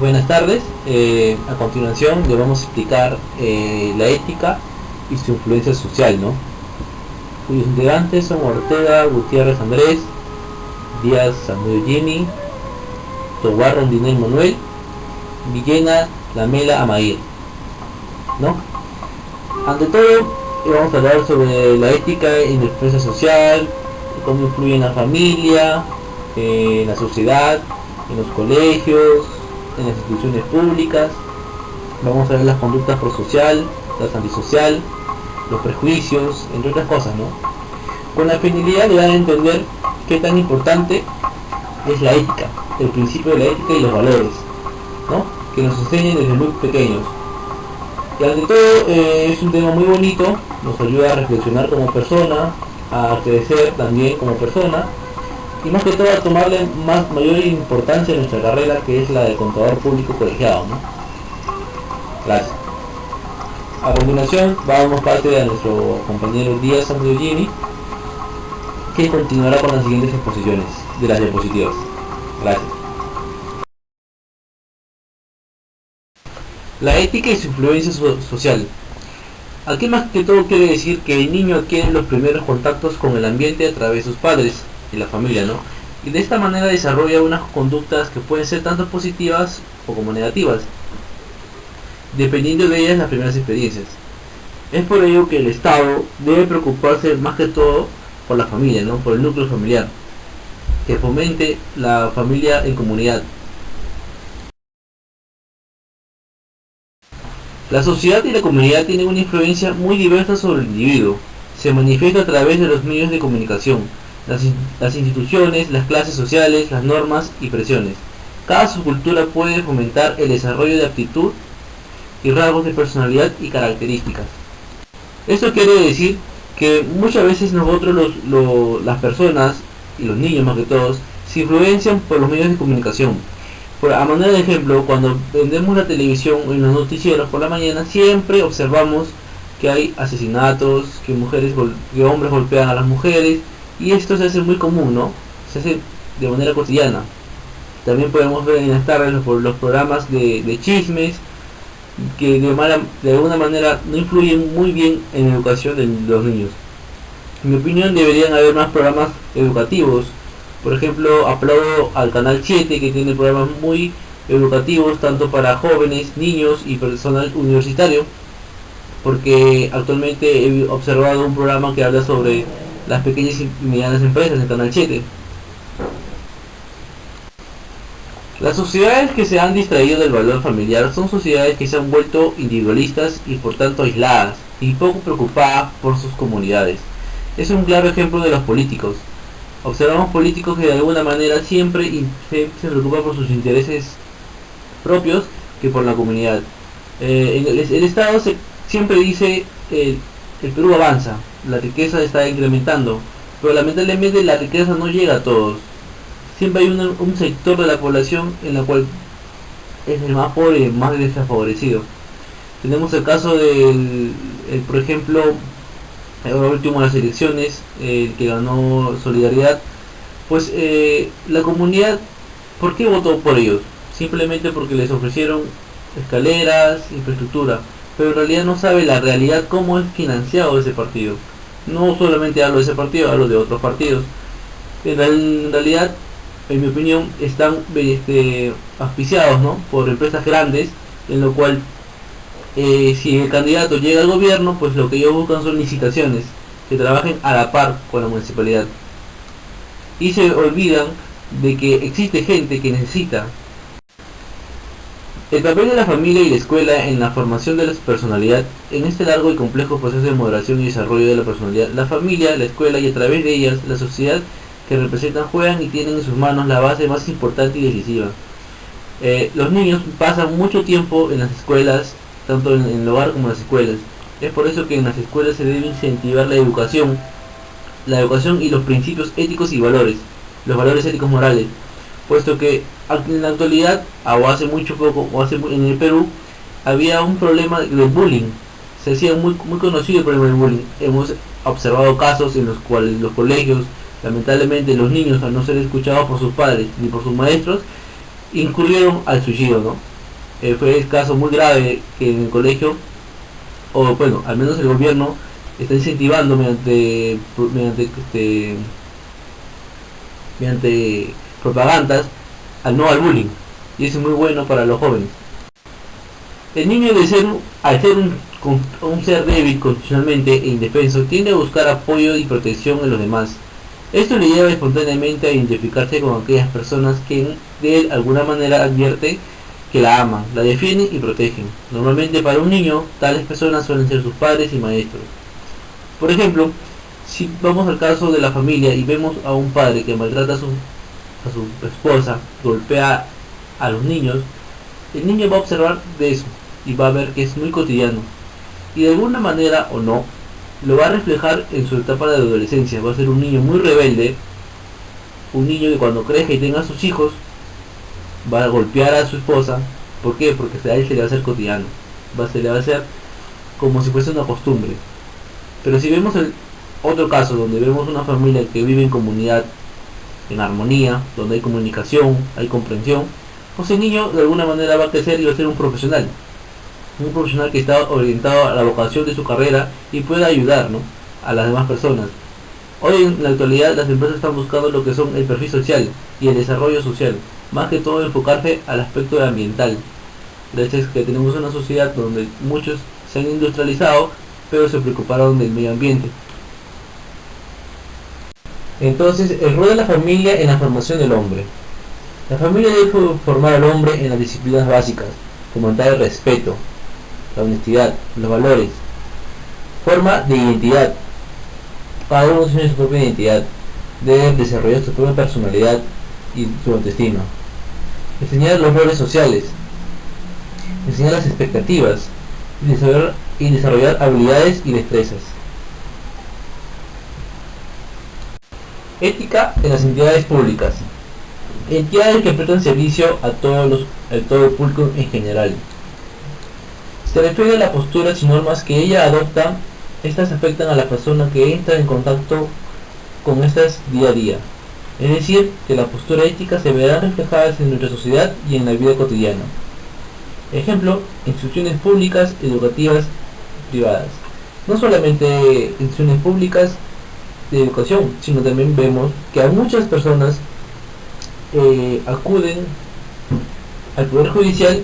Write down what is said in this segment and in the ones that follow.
Buenas tardes. A continuación le vamos a explicar la ética y su influencia social, ¿no? Cuyos integrantes son Ortega, Gutiérrez Andrés, Díaz Samuel Jimmy, Tobar Rondinel Manuel, Villena Lamela Amair, ¿no? Ante todo, vamos a hablar sobre la ética y la influencia social, cómo influye en la familia, en la sociedad, en los colegios, en las instituciones públicas. Vamos a ver las conductas prosocial, las antisocial, los prejuicios, entre otras cosas, ¿no? Con la finalidad de dar a entender qué tan importante es la ética, el principio de la ética y los valores, ¿no? Que nos enseñan desde muy pequeños. Y ante todo es un tema muy bonito, nos ayuda a reflexionar como persona, a crecer también como persona y más que todo a tomarle mayor importancia en nuestra carrera, que es la de contador público colegiado, ¿no? Gracias. A continuación vamos parte de nuestro compañero Díaz Santiago, que continuará con las siguientes exposiciones de las diapositivas. Gracias. La ética y su influencia social. Aquí más que todo quiere decir que el niño adquiere los primeros contactos con el ambiente a través de sus padres y la familia, ¿no? Y de esta manera desarrolla unas conductas que pueden ser tanto positivas o como negativas, dependiendo de ellas las primeras experiencias. Es por ello que el Estado debe preocuparse más que todo por la familia, ¿no? Por el núcleo familiar, que fomente la familia en comunidad. La sociedad y la comunidad tienen una influencia muy diversa sobre el individuo. Se manifiesta a través de los medios de comunicación, las instituciones, las clases sociales, las normas y presiones. Cada subcultura puede fomentar el desarrollo de aptitud y rasgos de personalidad y características. Esto quiere decir que muchas veces nosotros las personas, y los niños más que todos, se influencian por los medios de comunicación. A manera de ejemplo, cuando prendemos la televisión en los noticieros por la mañana, siempre observamos que hay asesinatos, que hombres golpean a las mujeres, y esto se hace muy común, ¿no? Se hace de manera cotidiana. También podemos ver en las tardes los programas de chismes, que de alguna manera no influyen muy bien en la educación de los niños. En mi opinión, deberían haber más programas educativos. Por ejemplo, aplaudo al Canal 7, que tiene programas muy educativos tanto para jóvenes, niños y personal universitario, porque actualmente he observado un programa que habla sobre las pequeñas y medianas empresas en Canal 7. Las sociedades que se han distraído del valor familiar son sociedades que se han vuelto individualistas y por tanto aisladas y poco preocupadas por sus comunidades. Es un claro ejemplo de los políticos. Observamos políticos que de alguna manera siempre se preocupan por sus intereses propios que por la comunidad. El Estado siempre dice el Perú avanza, la riqueza está incrementando, pero lamentablemente la riqueza no llega a todos. Siempre hay un sector de la población en la cual es el más pobre, más desfavorecido. Tenemos el caso por ejemplo, ahora último las elecciones, que ganó Solidaridad, pues la comunidad, ¿por qué votó por ellos? Simplemente porque les ofrecieron escaleras, infraestructura, pero en realidad no sabe la realidad cómo es financiado ese partido. No solamente hablo de ese partido, hablo de otros partidos. En realidad, en mi opinión, están auspiciados, ¿no? Por empresas grandes, en lo cual si el candidato llega al gobierno, pues lo que ellos buscan son licitaciones que trabajen a la par con la municipalidad, y se olvidan de que existe gente que necesita. El papel de la familia y la escuela en la formación de la personalidad. En este largo y complejo proceso de moderación y desarrollo de la personalidad, la familia, la escuela y a través de ellas la sociedad que representan juegan y tienen en sus manos la base más importante y decisiva. Los niños pasan mucho tiempo en las escuelas, tanto en el hogar como en las escuelas. Es por eso que en las escuelas se debe incentivar la educación y los principios éticos y valores, los valores éticos morales, puesto que en la actualidad, o hace mucho poco, en el Perú, había un problema del bullying. Se hacía muy conocido el problema del bullying. Hemos observado casos en los cuales los colegios, lamentablemente los niños, al no ser escuchados por sus padres ni por sus maestros, incurrieron al suicidio, ¿no? Fue el caso muy grave que en el colegio, o bueno, al menos el gobierno está incentivando mediante propagandas al bullying, y eso es muy bueno para los jóvenes. El niño al ser un ser débil constitucionalmente e indefenso, tiende a buscar apoyo y protección en los demás. Esto le lleva espontáneamente a identificarse con aquellas personas que de alguna manera advierte que la aman, la defienden y protegen. Normalmente para un niño, tales personas suelen ser sus padres y maestros. Por ejemplo, si vamos al caso de la familia y vemos a un padre que maltrata a su esposa, golpea a los niños, el niño va a observar de eso y va a ver que es muy cotidiano. Y de alguna manera o no, lo va a reflejar en su etapa de adolescencia. Va a ser un niño muy rebelde, un niño que cuando crezca y tenga a sus hijos, va a golpear a su esposa. ¿Por qué? Porque a él se le va a hacer cotidiano, se le va a hacer como si fuese una costumbre. Pero si vemos el otro caso, donde vemos una familia que vive en comunidad, en armonía, donde hay comunicación, hay comprensión, pues el niño de alguna manera va a crecer y va a ser un profesional que está orientado a la vocación de su carrera y puede ayudar, ¿no?, a las demás personas. Hoy en la actualidad las empresas están buscando lo que son el perfil social y el desarrollo social, más que todo enfocarse al aspecto ambiental. Gracias que tenemos una sociedad donde muchos se han industrializado, pero se preocuparon del medio ambiente. Entonces, el rol de la familia en la formación del hombre. La familia debe formar al hombre en las disciplinas básicas, fomentar el respeto, la honestidad, los valores, forma de identidad. Cada uno tiene su propia identidad, debe desarrollar su propia personalidad y su autoestima. Enseñar los roles sociales, enseñar las expectativas y desarrollar habilidades y destrezas. Ética en las entidades públicas. Entidades que prestan servicio a todo el público en general. Se refiere a las posturas y normas que ella adopta. Estas afectan a la persona que entra en contacto con estas día a día. Es decir, que la postura ética se verá reflejadas en nuestra sociedad y en la vida cotidiana. Ejemplo, instituciones públicas, educativas, privadas. No solamente instituciones públicas de educación, sino también vemos que a muchas personas acuden al Poder Judicial,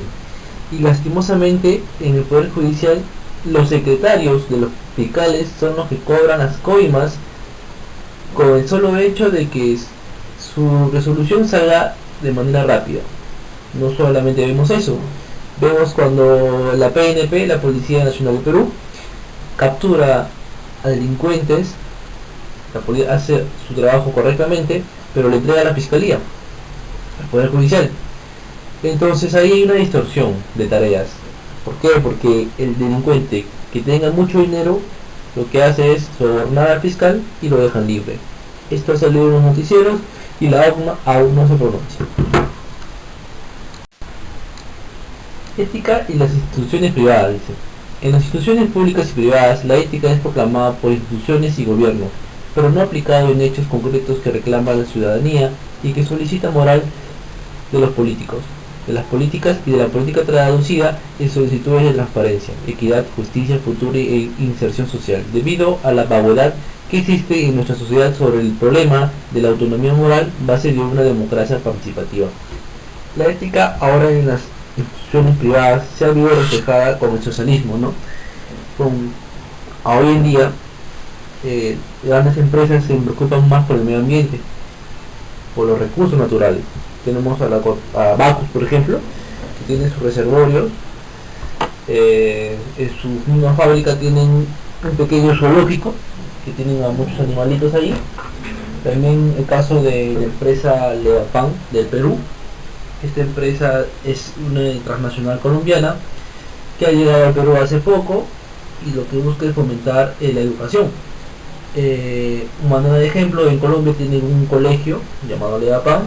y lastimosamente en el Poder Judicial los secretarios de los fiscales son los que cobran las coimas con el solo hecho de que su resolución salga de manera rápida. No solamente vemos eso, vemos cuando la PNP, la Policía Nacional de Perú, captura a delincuentes, la policía hace su trabajo correctamente, pero le entrega a la Fiscalía, al Poder Judicial. Entonces ahí hay una distorsión de tareas. ¿Por qué? Porque el delincuente que tenga mucho dinero lo que hace es sobornar al fiscal y lo dejan libre. Esto ha salido en los noticieros y la AUMA aún no se pronuncia. Ética y las instituciones privadas, dice. En las instituciones públicas y privadas, la ética es proclamada por instituciones y gobiernos, pero no aplicado en hechos concretos que reclama la ciudadanía y que solicita moral de los políticos, de las políticas y de la política traducida en solicitudes de transparencia, equidad, justicia, futuro e inserción social, debido a la vaguedad que existe en nuestra sociedad sobre el problema de la autonomía moral base de una democracia participativa. La ética ahora en las instituciones privadas se ha visto reflejada con el socialismo, ¿no? Hoy en día grandes empresas se preocupan más por el medio ambiente, por los recursos naturales. Tenemos a Bacus, por ejemplo, que tiene sus reservorios, en su misma fábrica tienen un pequeño zoológico que tienen a muchos animalitos ahí. También el caso de la empresa Levapan del Perú. Esta empresa es una transnacional colombiana que ha llegado al Perú hace poco y lo que busca es fomentar la educación. Manera de ejemplo, en Colombia tienen un colegio llamado Levapan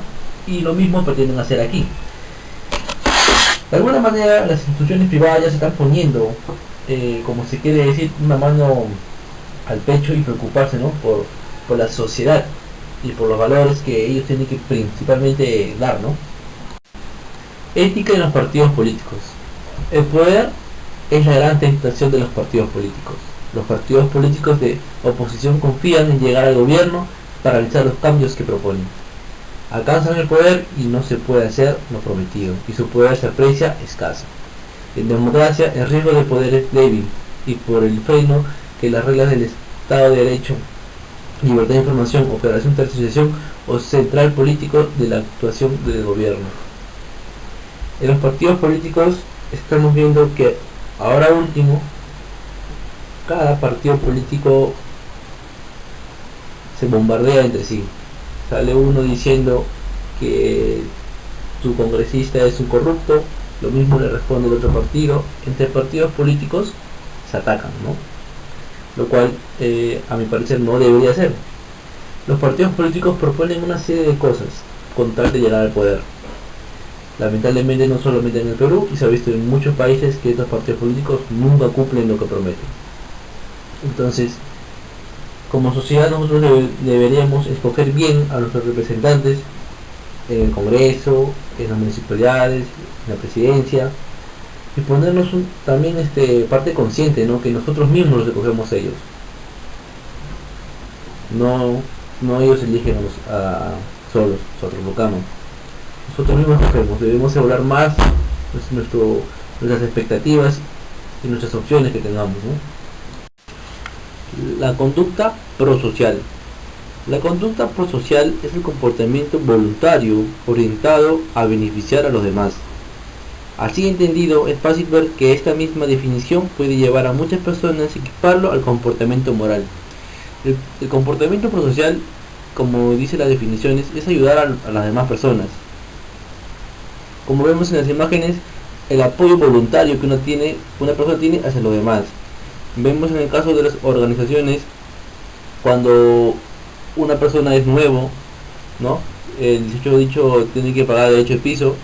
y lo mismo pretenden hacer aquí. De alguna manera las instituciones privadas ya se están poniendo, como se quiere decir, una mano al pecho y preocuparse, ¿no?, por la sociedad y por los valores que ellos tienen que principalmente dar, ¿no? Ética en los partidos políticos. El poder es la gran tentación de los partidos políticos. Los partidos políticos de oposición confían en llegar al gobierno para realizar los cambios que proponen. Alcanzan el poder y no se puede hacer lo prometido, y su poder se aprecia escaso. En democracia el riesgo de poder es débil, y por el freno que las reglas del Estado de Derecho, libertad de información, operación de asociación o central político de la actuación del gobierno. En los partidos políticos estamos viendo que ahora último cada partido político se bombardea entre sí. Sale uno diciendo que su congresista es un corrupto, lo mismo le responde el otro partido. Entre partidos políticos se atacan, ¿no? Lo cual a mi parecer no debería ser. Los partidos políticos proponen una serie de cosas con tal de llegar al poder. Lamentablemente no solamente en el Perú, y se ha visto en muchos países que estos partidos políticos nunca cumplen lo que prometen. Entonces, como sociedad nosotros deberíamos escoger bien a nuestros representantes en el Congreso, en las municipalidades, en la presidencia, y ponernos también parte consciente, ¿no? Que nosotros mismos los escogemos a ellos. No ellos eligen solos, nosotros buscamos. Nosotros mismos escogemos, debemos evaluar más nuestras expectativas y nuestras opciones que tengamos, ¿no? La conducta prosocial. La conducta prosocial es el comportamiento voluntario orientado a beneficiar a los demás. Así entendido, es fácil ver que esta misma definición puede llevar a muchas personas a equiparlo al comportamiento moral. El comportamiento prosocial, como dice las definiciones, es ayudar a las demás personas. Como vemos en las imágenes, el apoyo voluntario que una persona tiene hacia los demás. Vemos en el caso de las organizaciones, cuando una persona es nuevo, ¿no? El dicho tiene que pagar derecho de piso.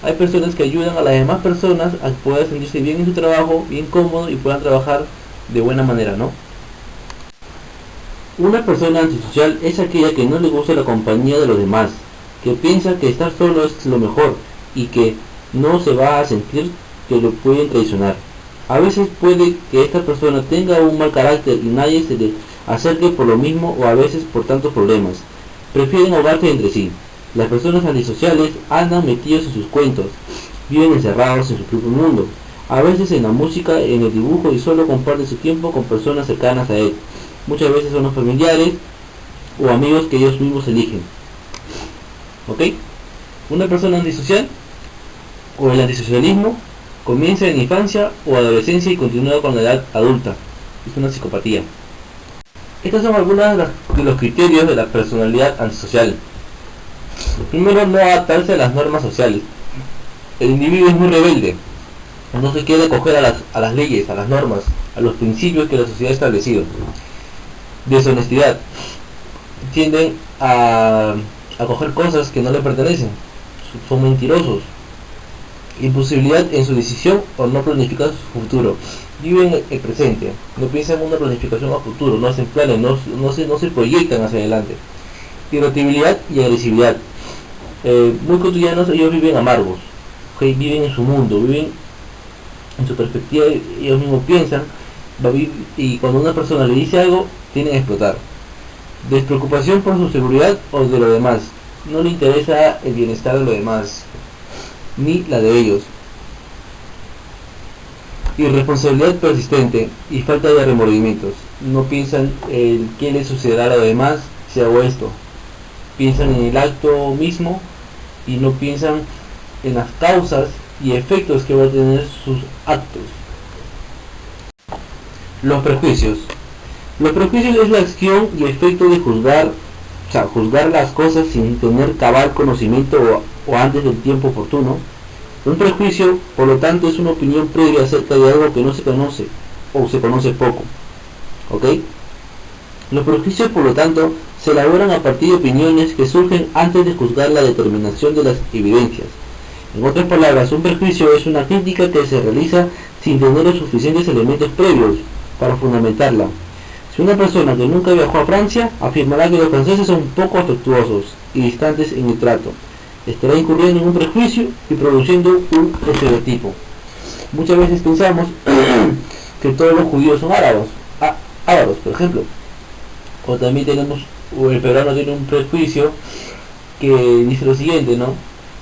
Hay personas que ayudan a las demás personas a poder sentirse bien en su trabajo, bien cómodo, y puedan trabajar de buena manera, ¿no? Una persona antisocial es aquella que no le gusta la compañía de los demás, que piensa que estar solo es lo mejor y que no se va a sentir que lo pueden traicionar. A veces puede que esta persona tenga un mal carácter y nadie se le acerque por lo mismo, o a veces por tantos problemas. Prefieren ahogarse entre sí. Las personas antisociales andan metidos en sus cuentos, viven encerrados en su propio mundo, a veces en la música, en el dibujo, y solo comparten su tiempo con personas cercanas a él. Muchas veces son los familiares o amigos que ellos mismos eligen. ¿Ok? Una persona antisocial o el antisocialismo comienza en la infancia o adolescencia y continúa con la edad adulta. Es una psicopatía. Estos son algunos de los criterios de la personalidad antisocial. Primero, no adaptarse a las normas sociales. El individuo es muy rebelde, no se quiere acoger a las leyes, a las normas, a los principios que la sociedad ha establecido. Deshonestidad. Tienden a coger cosas que no le pertenecen. Son mentirosos. Imposibilidad en su decisión o no planificar su futuro. Viven el presente, no piensan en una planificación a futuro, no hacen planes, no se proyectan hacia adelante. Irritabilidad y agresividad. Muy cotidianos, ellos viven amargos, ¿okay? Viven en su mundo, viven en su perspectiva, ellos mismos piensan, y cuando una persona le dice algo, tienen que explotar. Despreocupación por su seguridad o de los demás. No le interesa el bienestar de los demás, ni la de ellos. Irresponsabilidad persistente y falta de remordimientos. No piensan en qué le sucederá a los demás si hago esto. Piensan en el acto mismo y no piensan en las causas y efectos que van a tener sus actos. Los prejuicios. Los prejuicios es la acción y efecto de juzgar las cosas sin tener cabal conocimiento o antes del tiempo oportuno. Un prejuicio, por lo tanto, es una opinión previa acerca de algo que no se conoce o se conoce poco. ¿Ok? Los prejuicios, por lo tanto, se elaboran a partir de opiniones que surgen antes de juzgar la determinación de las evidencias. En otras palabras, un prejuicio es una crítica que se realiza sin tener los suficientes elementos previos para fundamentarla. Si una persona que nunca viajó a Francia afirmará que los franceses son poco afectuosos y distantes en el trato, estará incurriendo en un prejuicio y produciendo un estereotipo. Muchas veces pensamos que todos los judíos son ávaros, por ejemplo. O también o el peruano tiene un prejuicio que dice lo siguiente, ¿no?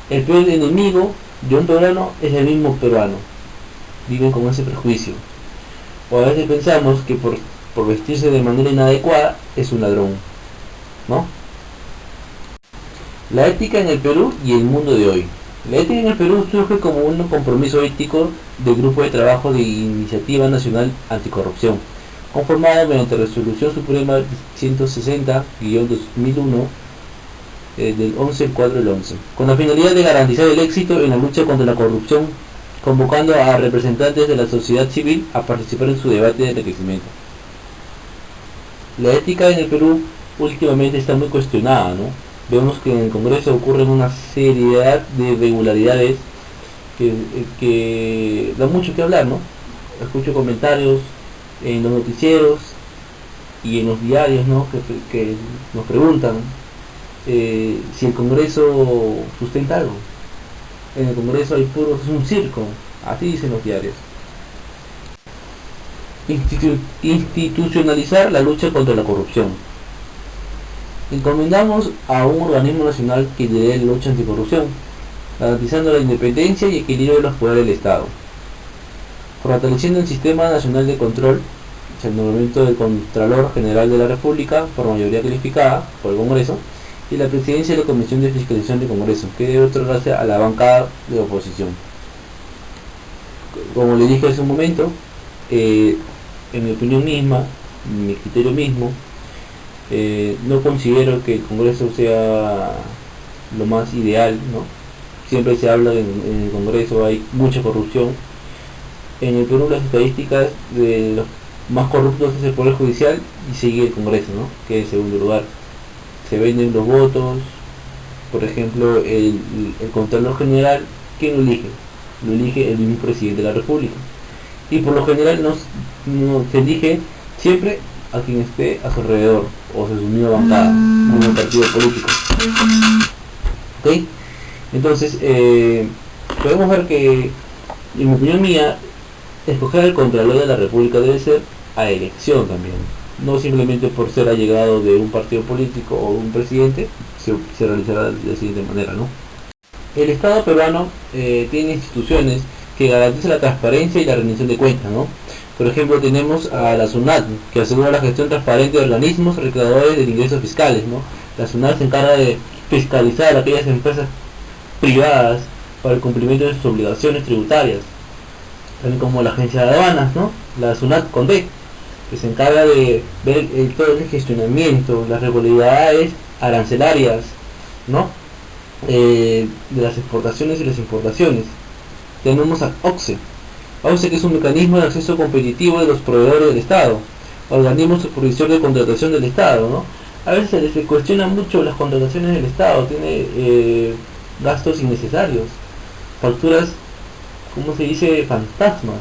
El peor enemigo de un peruano es el mismo peruano. Viven con ese prejuicio. O a veces pensamos que por vestirse de manera inadecuada es un ladrón, ¿no? La ética en el Perú y el mundo de hoy. La ética en el Perú surge como un compromiso ético del Grupo de Trabajo de Iniciativa Nacional Anticorrupción, conformado mediante Resolución Suprema 160-2001 del 11/4/11, con la finalidad de garantizar el éxito en la lucha contra la corrupción, convocando a representantes de la sociedad civil a participar en su debate de enriquecimiento. La ética en el Perú últimamente está muy cuestionada, ¿no? Vemos que en el Congreso ocurren una serie de irregularidades que da mucho que hablar, ¿no? Escucho comentarios en los noticieros y en los diarios, ¿no? que nos preguntan si el Congreso sustenta algo. En el Congreso hay es un circo, así dicen los diarios. Institucionalizar la lucha contra la corrupción. Encomendamos a un organismo nacional que lidere la lucha anticorrupción, garantizando la independencia y equilibrio de los poderes del Estado, fortaleciendo el Sistema Nacional de Control, el nombramiento del Contralor General de la República por mayoría calificada por el Congreso, y la presidencia de la Comisión de Fiscalización del Congreso, que debe otorgarse a la bancada de oposición. Como le dije hace un momento, en mi opinión misma, en mi criterio mismo, no considero que el Congreso sea lo más ideal, ¿no? Siempre se habla en el Congreso hay mucha corrupción. En el Perú las estadísticas de los más corruptos es el Poder Judicial y sigue el Congreso, ¿no? Que es en segundo lugar. Se venden los votos, por ejemplo el Contralor General, ¿quién lo elige? Lo elige el mismo Presidente de la República. Y por lo general no se elige siempre a quien esté a su alrededor o se unió a bancada en un partido político. ¿Ok? Entonces podemos ver que, en mi opinión mía, escoger el Contralor de la República debe ser a elección también, no simplemente por ser allegado de un partido político o un presidente. Se realizará de la siguiente manera, ¿no? El Estado peruano tiene instituciones que garantizan la transparencia y la rendición de cuentas, ¿no? Por ejemplo, tenemos a la SUNAT, que asegura la gestión transparente de organismos recaudadores de ingresos fiscales, ¿no? La SUNAT se encarga de fiscalizar a aquellas empresas privadas para el cumplimiento de sus obligaciones tributarias, también como la Agencia de Aduanas, ¿no? La SUNAT CONDE, que se encarga de ver todo el gestionamiento, las regularidades arancelarias, ¿no? De las exportaciones y las importaciones. Tenemos a OCSE, que es un mecanismo de acceso competitivo de los proveedores del Estado, organismo supervisor de contratación del Estado, ¿no? A veces se cuestiona mucho las contrataciones del Estado, tiene gastos innecesarios, facturas, ¿cómo se dice?, fantasmas.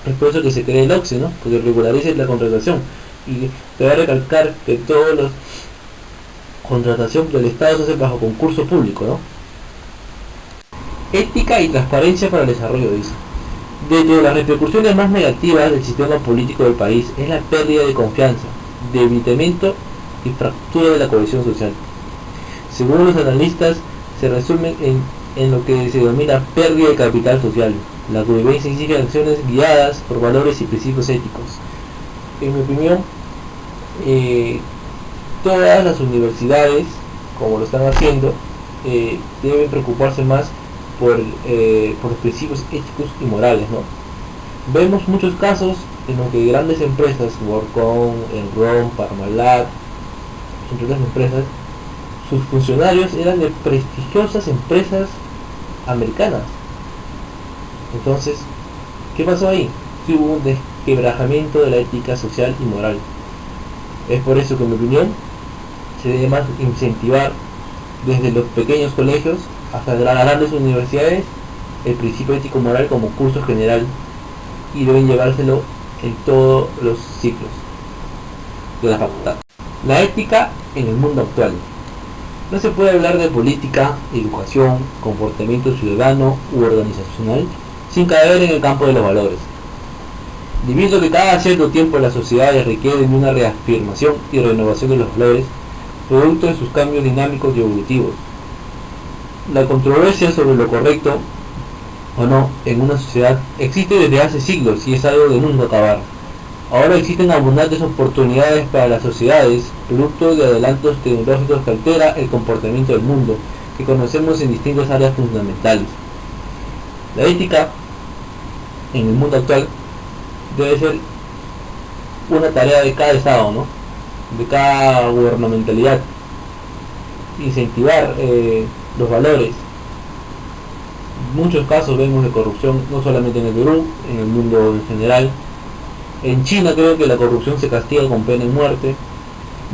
Es por eso que se crea el OCSE, ¿no? Porque regulariza la contratación. Y te va a recalcar que todas las contratación del Estado se hace bajo concurso público, ¿no? Ética y transparencia para el desarrollo, dice. Dentro de las repercusiones más negativas del sistema político del país es la pérdida de confianza, debilitamiento y fractura de la cohesión social. Según los analistas, se resumen en lo que se denomina pérdida de capital social. La convivencia exige acciones guiadas por valores y principios éticos. En mi opinión, todas las universidades, como lo están haciendo, deben preocuparse más por los principios éticos y morales, ¿no? Vemos muchos casos en los que grandes empresas, Workcom, Enron, Parmalat, entre otras empresas, sus funcionarios eran de prestigiosas empresas americanas. Entonces, ¿qué pasó ahí? Sí, hubo un desquebrajamiento de la ética social y moral. Es por eso que, en mi opinión, se debe más incentivar desde los pequeños colegios hasta las grandes universidades el principio ético moral como curso general, y deben llevárselo en todos los ciclos de la facultad. La ética en el mundo actual. No se puede hablar de política, educación, comportamiento ciudadano u organizacional sin caer en el campo de los valores. Debido a que cada cierto tiempo las sociedades requieren de una reafirmación y renovación de los valores, producto de sus cambios dinámicos y evolutivos. La controversia sobre lo correcto o no en una sociedad existe desde hace siglos y es algo de nunca acabar. Ahora existen abundantes oportunidades para las sociedades, producto de adelantos tecnológicos que altera el comportamiento del mundo, que conocemos en distintas áreas fundamentales. La ética, en el mundo actual, debe ser una tarea de cada Estado, ¿no? De cada gubernamentalidad. Incentivar los valores. Muchos casos vemos de corrupción, no solamente en el Perú, en el mundo en general. En China creo que la corrupción se castiga con pena de muerte.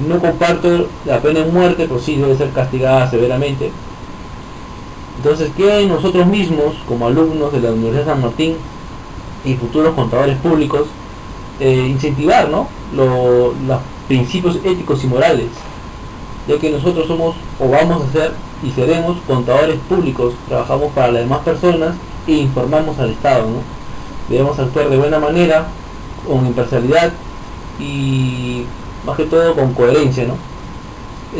No comparto la pena de muerte, pero sí debe ser castigada severamente. Entonces, que nosotros mismos, como alumnos de la Universidad de San Martín y futuros contadores públicos, incentivar, ¿no?, los principios éticos y morales, ya que nosotros somos o vamos a ser y seremos contadores públicos, trabajamos para las demás personas e informamos al Estado, ¿no? Debemos actuar de buena manera, con imparcialidad y más que todo con coherencia, ¿no?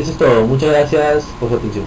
Eso es todo. Muchas gracias por su atención.